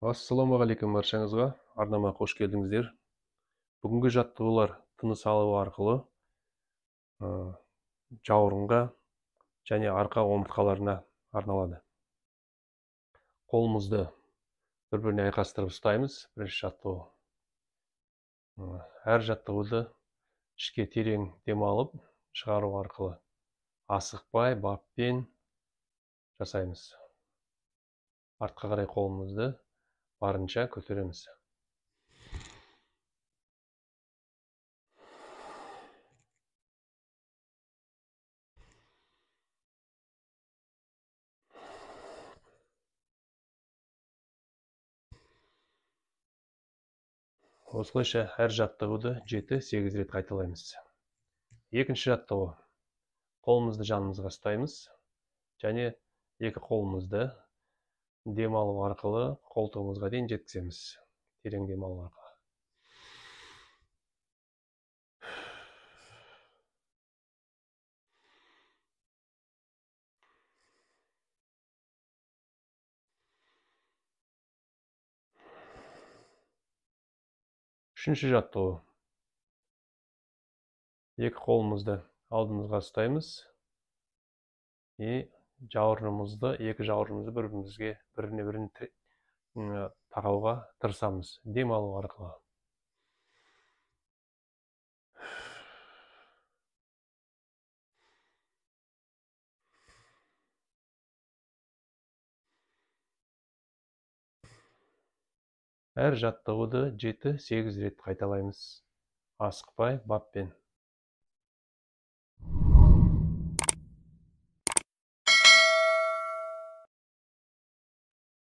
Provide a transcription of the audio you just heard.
Ассалаумағалейкум баршаңызға, арнама қош келдіңіздер. Бүгінгі жаттығулар тыныс алу арқылы жауырынға және арқа омыртқаларына арналады. Қолымызды бір-біріне айқастырып ұстаймыз. Бірінші жаттығу. Әр жаттығуды ішке терең демалып, шығару арқылы асықпай, баппен жасаймыз. Артқа қарай қолымызды барынша көтереміз. Осылайша әр жаттығуды 7-8 рет қайталаймыз. Екінші жаттығу. Қолымызды жанымызға ұстаймыз және екі қолымызды демалу арқылы қолтығымызға дейін жеткіземіз. Терең демалу арқылы. Үшінші жаттығу. Екі қолымызды алдымызға ұстаймыз и екі жауырынымызды біріне тағауға тырысамыз. Демалу арқылы. Әр жаттығуды 7-8 рет қайталаймыз. Асықпай, баппен.